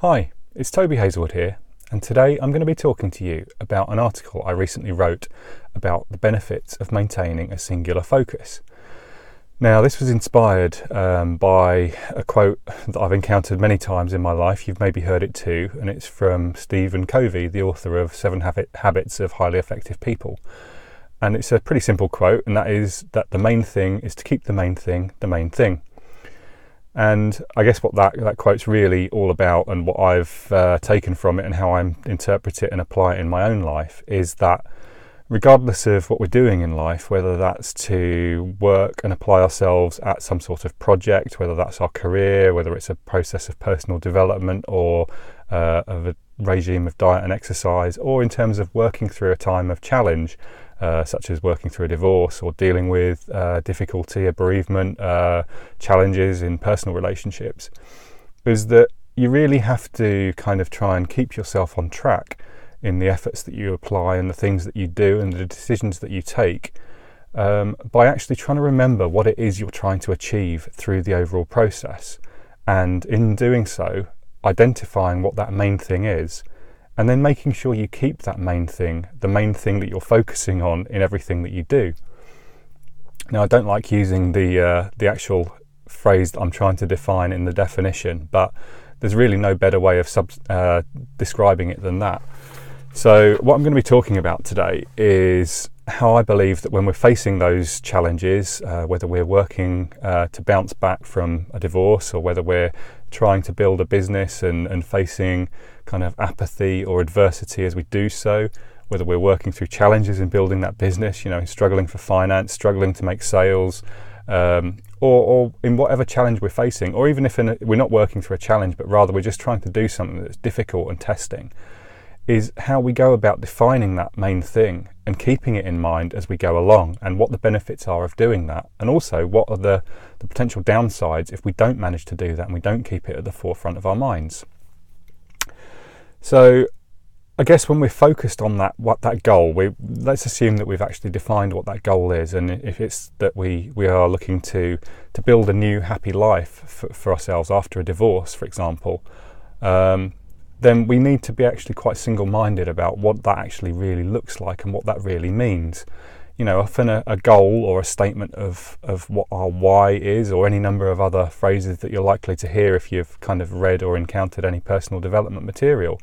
Hi, it's Toby here, and today I'm going to be talking to you about an article I recently wrote about the benefits of maintaining a singular focus. Now, this was inspired by a quote that I've encountered many times in my life. You've maybe heard it too, and it's from Stephen Covey, the author of 7 Habits of Highly Effective People. And it's a pretty simple quote, and that is that the main thing is to keep the main thing the main thing. And I guess what that quote's really all about, and what I've taken from it and how I interpret it and apply it in my own life, is that regardless of what we're doing in life, whether that's to work and apply ourselves at some sort of project, whether that's our career, whether it's a process of personal development or of a regime of diet and exercise, or in terms of working through a time of challenge, such as working through a divorce or dealing with difficulty, a bereavement, challenges in personal relationships, is that you really have to kind of try and keep yourself on track in the efforts that you apply and the things that you do and the decisions that you take, by actually trying to remember what it is you're trying to achieve through the overall process, and in doing so identifying what that main thing is, and then making sure you keep that main thing, the main thing that you're focusing on in everything that you do. Now, I don't like using the actual phrase that I'm trying to define in the definition, but there's really no better way of describing it than that. So what I'm going to be talking about today is how I believe that when we're facing those challenges, whether we're working to bounce back from a divorce, or whether we're trying to build a business and facing kind of apathy or adversity as we do so, whether we're working through challenges in building that business, struggling for finance, struggling to make sales, or in whatever challenge we're facing, or even if we're not working through a challenge, but rather we're just trying to do something that's difficult and testing, is how we go about defining that main thing and keeping it in mind as we go along, and what the benefits are of doing that, and also what are the potential downsides if we don't manage to do that and we don't keep it at the forefront of our minds. So I guess when we're focused on that goal, let's assume that we've actually defined what that goal is, and if it's that we are looking to build a new happy life for ourselves after a divorce, for example, then we need to be actually quite single-minded about what that actually really looks like and what that really means. Often a goal or a statement of what our why is, or any number of other phrases that you're likely to hear if you've kind of read or encountered any personal development material,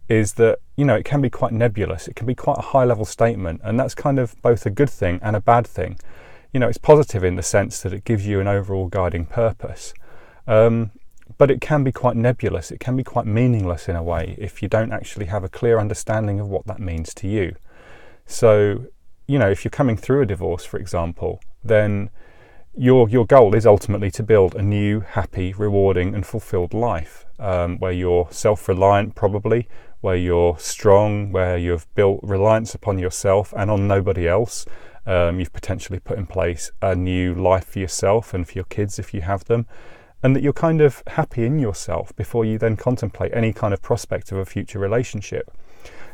is that, it can be quite nebulous. It can be quite a high-level statement, and that's kind of both a good thing and a bad thing. It's positive in the sense that it gives you an overall guiding purpose. But it can be quite nebulous. It can be quite meaningless in a way if you don't actually have a clear understanding of what that means to you. So, if you're coming through a divorce, for example, then your goal is ultimately to build a new, happy, rewarding and fulfilled life, where you're self-reliant probably, where you're strong, where you've built reliance upon yourself and on nobody else. You've potentially put in place a new life for yourself and for your kids if you have them, and that you're kind of happy in yourself before you then contemplate any kind of prospect of a future relationship.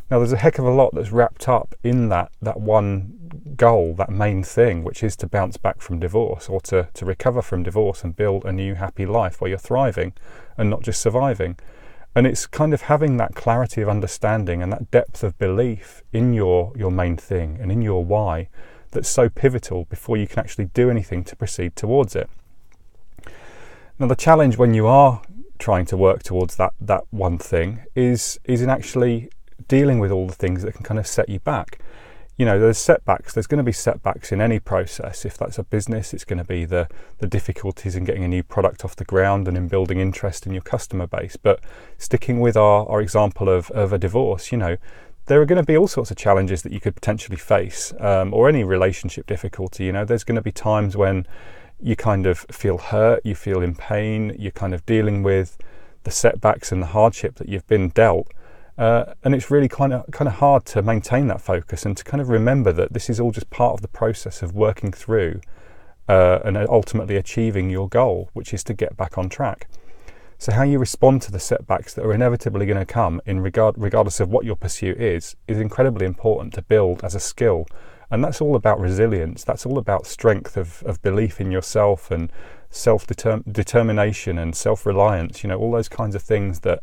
Now, there's a heck of a lot that's wrapped up in that one goal, that main thing, which is to bounce back from divorce, or to recover from divorce and build a new happy life where you're thriving and not just surviving. And it's kind of having that clarity of understanding and that depth of belief in your main thing and in your why that's so pivotal before you can actually do anything to proceed towards it. Now, the challenge when you are trying to work towards that one thing is in actually dealing with all the things that can kind of set you back. There's setbacks. There's going to be setbacks in any process. If that's a business, it's going to be the difficulties in getting a new product off the ground and in building interest in your customer base. But sticking with our example of a divorce, there are going to be all sorts of challenges that you could potentially face, or any relationship difficulty. There's going to be times when you kind of feel hurt, you feel in pain, you're kind of dealing with the setbacks and the hardship that you've been dealt. And it's really kind of hard to maintain that focus and to kind of remember that this is all just part of the process of working through and ultimately achieving your goal, which is to get back on track. So how you respond to the setbacks that are inevitably going to come, regardless of what your pursuit is incredibly important to build as a skill And that's all about resilience. That's all about strength of belief in yourself and self-determination and self-reliance, all those kinds of things that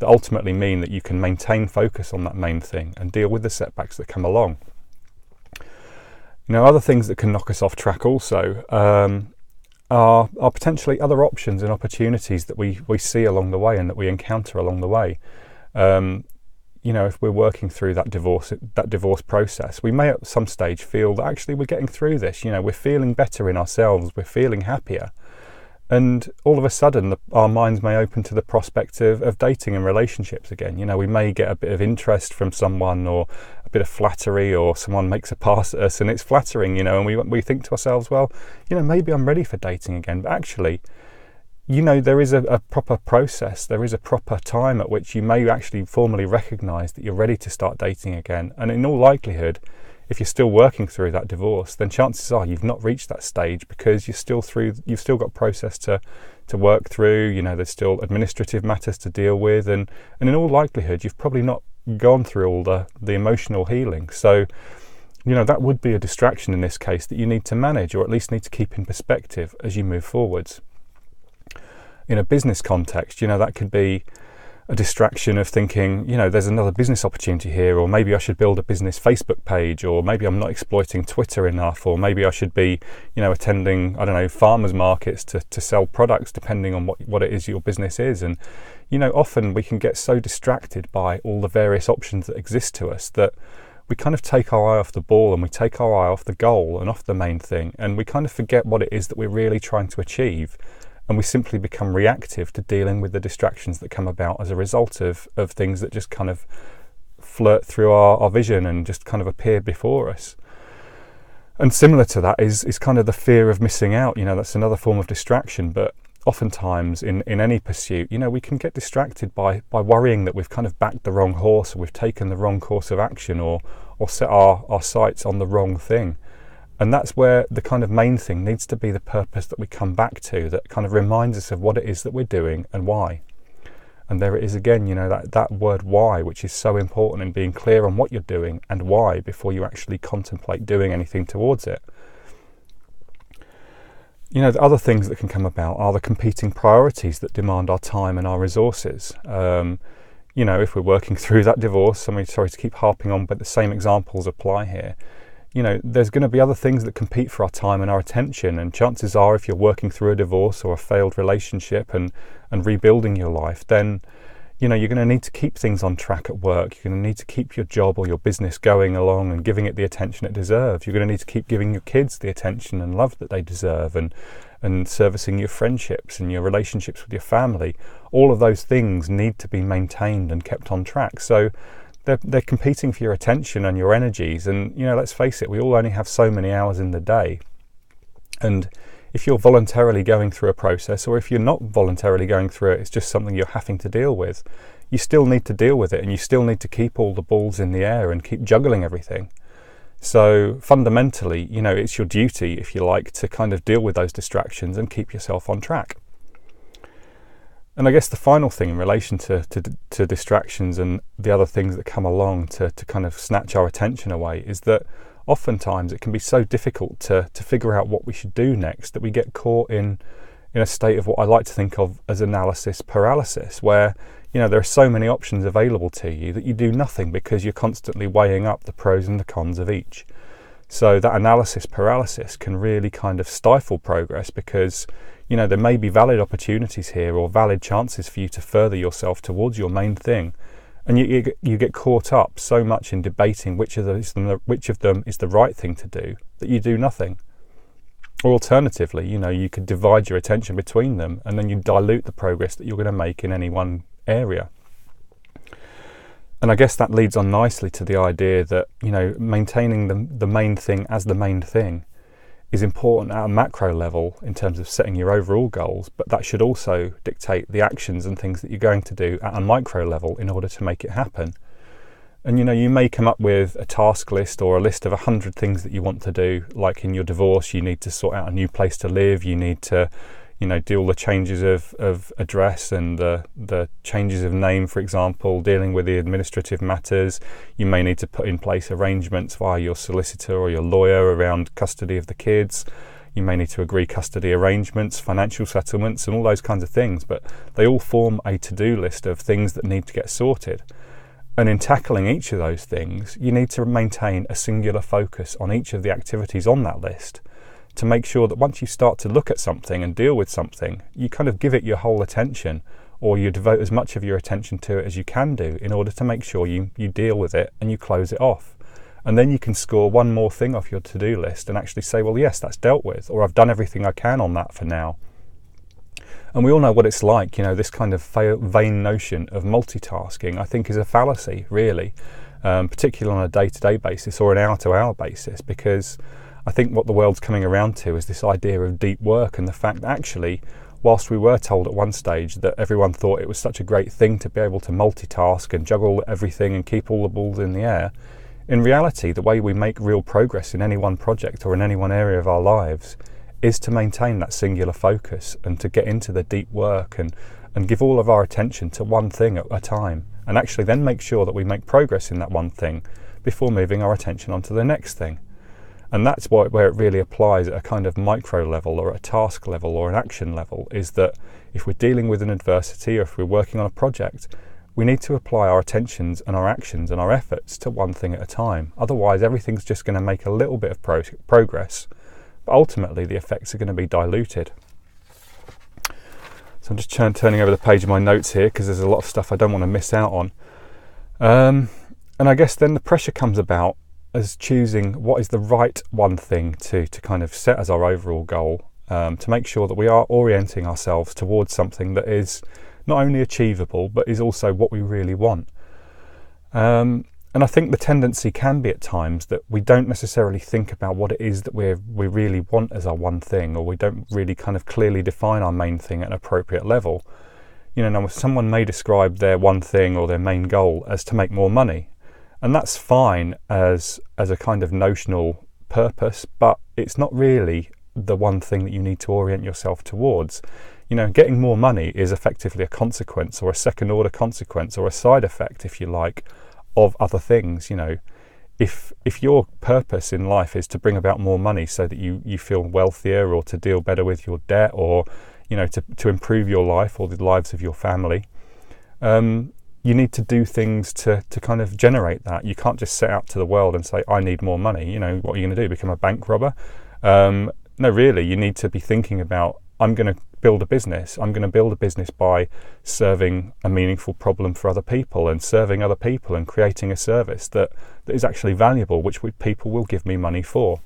ultimately mean that you can maintain focus on that main thing and deal with the setbacks that come along. Other things that can knock us off track also are potentially other options and opportunities that we see along the way and that we encounter along the way. If we're working through that divorce process, we may at some stage feel that actually we're getting through this. We're feeling better in ourselves, we're feeling happier. And all of a sudden, our minds may open to the prospect of dating and relationships again. We may get a bit of interest from someone, or a bit of flattery, or someone makes a pass at us and it's flattering, and we think to ourselves, well, maybe I'm ready for dating again. But actually, there is a proper process, there is a proper time at which you may actually formally recognise that you're ready to start dating again. And in all likelihood, if you're still working through that divorce, then chances are you've not reached that stage, because you've still got process to work through. There's still administrative matters to deal with, and in all likelihood you've probably not gone through all the emotional healing. So that would be a distraction in this case that you need to manage, or at least need to keep in perspective as you move forwards. In a business context, that could be a distraction of thinking, there's another business opportunity here, or maybe I should build a business Facebook page, or maybe I'm not exploiting Twitter enough, or maybe I should be, attending, farmers markets to sell products, depending on what it is your business is. And, often we can get so distracted by all the various options that exist to us that we kind of take our eye off the ball, and we take our eye off the goal and off the main thing, and we kind of forget what it is that we're really trying to achieve. And we simply become reactive to dealing with the distractions that come about as a result of things that just kind of flirt through our vision and just kind of appear before us. And similar to that is kind of the fear of missing out. That's another form of distraction. But oftentimes in any pursuit, we can get distracted by worrying that we've kind of backed the wrong horse, or we've taken the wrong course of action, or set our sights on the wrong thing. And that's where the kind of main thing needs to be the purpose that we come back to, that kind of reminds us of what it is that we're doing and why. And there it is again, that word why, which is so important in being clear on what you're doing and why before you actually contemplate doing anything towards it. The other things that can come about are the competing priorities that demand our time and our resources. If we're working through that divorce, sorry to keep harping on, but the same examples apply here. There's going to be other things that compete for our time and our attention, and chances are if you're working through a divorce or a failed relationship and rebuilding your life, then you're going to need to keep things on track at work. You're going to need to keep your job or your business going along and giving it the attention it deserves. You're going to need to keep giving your kids the attention and love that they deserve, and servicing your friendships and your relationships with your family. All of those things need to be maintained and kept on track. So they're competing for your attention and your energies. And, let's face it, we all only have so many hours in the day. And if you're voluntarily going through a process, or if you're not voluntarily going through it, it's just something you're having to deal with, you still need to deal with it, and you still need to keep all the balls in the air and keep juggling everything. So fundamentally, it's your duty, if you like, to kind of deal with those distractions and keep yourself on track. And I guess the final thing in relation to distractions and the other things that come along to kind of snatch our attention away is that oftentimes it can be so difficult to figure out what we should do next, that we get caught in a state of what I like to think of as analysis paralysis, where there are so many options available to you that you do nothing because you're constantly weighing up the pros and the cons of each. So that analysis paralysis can really kind of stifle progress, because there may be valid opportunities here, or valid chances for you to further yourself towards your main thing, and you get caught up so much in debating which of them is the right thing to do, that you do nothing. Or alternatively, you could divide your attention between them, and then you dilute the progress that you're going to make in any one area. And I guess that leads on nicely to the idea that maintaining the main thing as the main thing is important at a macro level in terms of setting your overall goals, but that should also dictate the actions and things that you're going to do at a micro level in order to make it happen. And you may come up with a task list or a list of 100 things that you want to do. Like in your divorce, you need to sort out a new place to live, you need to do all the changes of address and the changes of name, for example, dealing with the administrative matters. You may need to put in place arrangements via your solicitor or your lawyer around custody of the kids. You may need to agree custody arrangements, financial settlements, and all those kinds of things, but they all form a to-do list of things that need to get sorted. And in tackling each of those things, you need to maintain a singular focus on each of the activities on that list to make sure that once you start to look at something and deal with something, you kind of give it your whole attention, or you devote as much of your attention to it as you can do in order to make sure you deal with it and you close it off. And then you can score one more thing off your to-do list and actually say, well, yes, that's dealt with, or I've done everything I can on that for now. And we all know what it's like, this kind of vain notion of multitasking, I think, is a fallacy, really, particularly on a day-to-day basis or an hour-to-hour basis, because I think what the world's coming around to is this idea of deep work, and the fact that actually, whilst we were told at one stage that everyone thought it was such a great thing to be able to multitask and juggle everything and keep all the balls in the air, in reality, the way we make real progress in any one project or in any one area of our lives is to maintain that singular focus and to get into the deep work and give all of our attention to one thing at a time, and actually then make sure that we make progress in that one thing before moving our attention onto the next thing. And that's where it really applies at a kind of micro level or a task level or an action level, is that if we're dealing with an adversity or if we're working on a project, we need to apply our attentions and our actions and our efforts to one thing at a time. Otherwise, everything's just going to make a little bit of progress, but ultimately the effects are going to be diluted. So I'm just turning over the page of my notes here because there's a lot of stuff I don't want to miss out on. And I guess then the pressure comes about as choosing what is the right one thing to kind of set as our overall goal, to make sure that we are orienting ourselves towards something that is not only achievable but is also what we really want. And I think the tendency can be at times that we don't necessarily think about what it is that we really want as our one thing, or we don't really kind of clearly define our main thing at an appropriate level. Now someone may describe their one thing or their main goal as to make more money, and that's fine as a kind of notional purpose, but it's not really the one thing that you need to orient yourself towards. Getting more money is effectively a consequence, or a second order consequence, or a side effect, if you like, of other things. If your purpose in life is to bring about more money so that you feel wealthier, or to deal better with your debt, or to improve your life or the lives of your family, you need to do things to kind of generate that. You can't just set out to the world and say, I need more money. What are you going to do, become a bank robber? No, really, you need to be thinking about, I'm going to build a business. I'm going to build a business by serving a meaningful problem for other people and serving other people and creating a service that is actually valuable, which people will give me money for.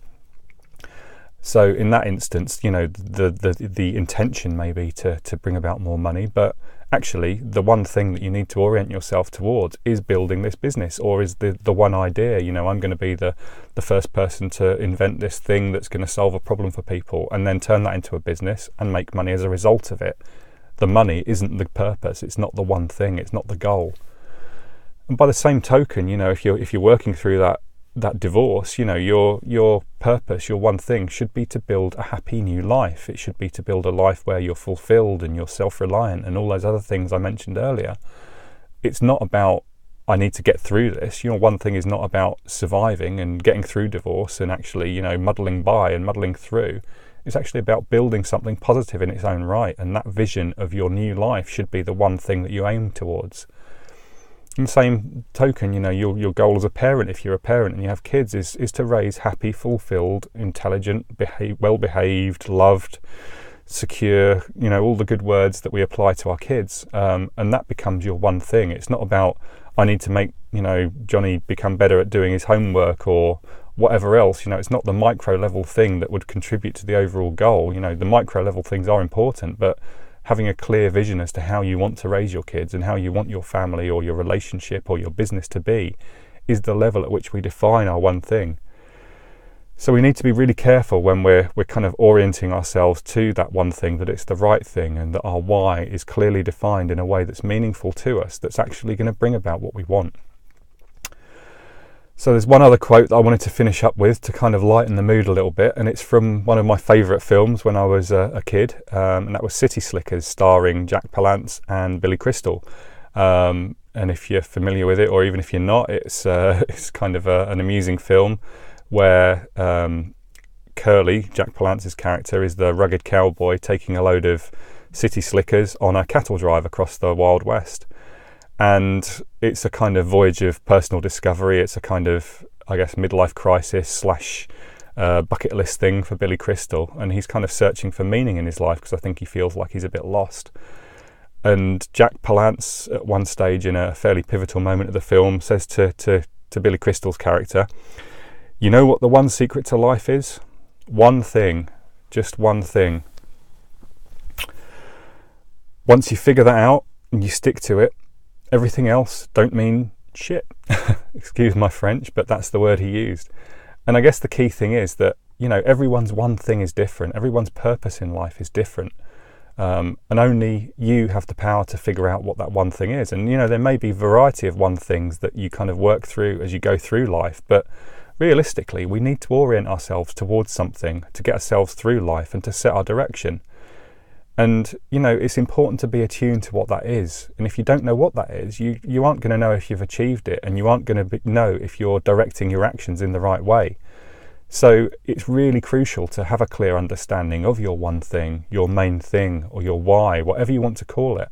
So in that instance, the intention may be to bring about more money, but actually the one thing that you need to orient yourself towards is building this business, or is the one idea. I'm going to be the first person to invent this thing that's going to solve a problem for people, and then turn that into a business and make money as a result of it. The money isn't the purpose. It's not the one thing. It's not the goal. And by the same token, if you're working through that divorce, your purpose, your one thing, should be to build a happy new life. It should be to build a life where you're fulfilled and you're self-reliant and all those other things I mentioned earlier. It's not about, I need to get through this. One thing is not about surviving and getting through divorce and actually, muddling by and muddling through. It's actually about building something positive in its own right, and that vision of your new life should be the one thing that you aim towards. In the same token, your goal as a parent, if you're a parent and you have kids, is to raise happy, fulfilled, intelligent, well-behaved, loved, secure, all the good words that we apply to our kids. And that becomes your one thing. It's not about, I need to make, Johnny become better at doing his homework or whatever else. It's not the micro level thing that would contribute to the overall goal. The micro level things are important, but having a clear vision as to how you want to raise your kids and how you want your family or your relationship or your business to be is the level at which we define our one thing. So we need to be really careful when we're kind of orienting ourselves to that one thing, that it's the right thing and that our why is clearly defined in a way that's meaningful to us, that's actually going to bring about what we want. So there's one other quote that I wanted to finish up with to kind of lighten the mood a little bit, and it's from one of my favourite films when I was a kid, and that was City Slickers, starring Jack Palance and Billy Crystal. And if you're familiar with it, or even if you're not, it's kind of an amusing film where Curly, Jack Palance's character, is the rugged cowboy taking a load of city slickers on a cattle drive across the Wild West. And it's a kind of voyage of personal discovery. It's a kind of, I guess, midlife crisis / bucket list thing for Billy Crystal. And he's kind of searching for meaning in his life because I think he feels like he's a bit lost. And Jack Palance, at one stage in a fairly pivotal moment of the film, says to Billy Crystal's character, "You know what the one secret to life is? One thing. Just one thing. Once you figure that out and you stick to it, everything else don't mean shit." Excuse my French, but that's the word he used. And I guess the key thing is that, you know, everyone's one thing is different. Everyone's purpose in life is different. And only you have the power to figure out what that one thing is. And, you know, there may be a variety of one things that you kind of work through as you go through life, but realistically, we need to orient ourselves towards something to get ourselves through life and to set our direction. And, you know, it's important to be attuned to what that is. And if you don't know what that is, you aren't going to know if you've achieved it, and you aren't going to know if you're directing your actions in the right way. So it's really crucial to have a clear understanding of your one thing, your main thing, or your why, whatever you want to call it,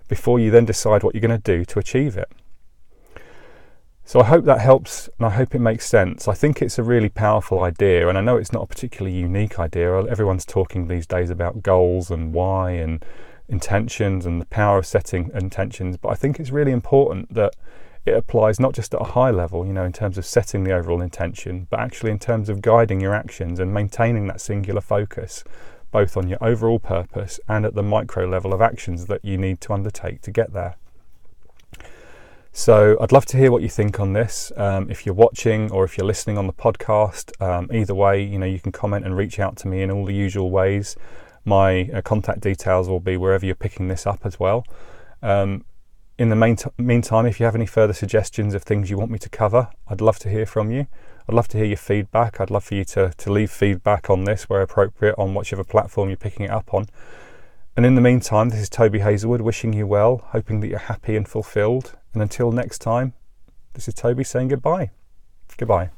before you then decide what you're going to do to achieve it. So I hope that helps, and I hope it makes sense. I think it's a really powerful idea, and I know it's not a particularly unique idea. Everyone's talking these days about goals and why and intentions and the power of setting intentions, but I think it's really important that it applies not just at a high level, you know, in terms of setting the overall intention, but actually in terms of guiding your actions and maintaining that singular focus, both on your overall purpose and at the micro level of actions that you need to undertake to get there. So I'd love to hear what you think on this. If you're watching or if you're listening on the podcast, either way, you know, you can comment and reach out to me in all the usual ways. My contact details will be wherever you're picking this up as well. In the meantime, if you have any further suggestions of things you want me to cover, I'd love to hear from you. I'd love to hear your feedback. I'd love for you to leave feedback on this where appropriate on whichever platform you're picking it up on. And in the meantime, this is Toby Hazelwood wishing you well, hoping that you're happy and fulfilled. And until next time, this is Toby saying goodbye. Goodbye.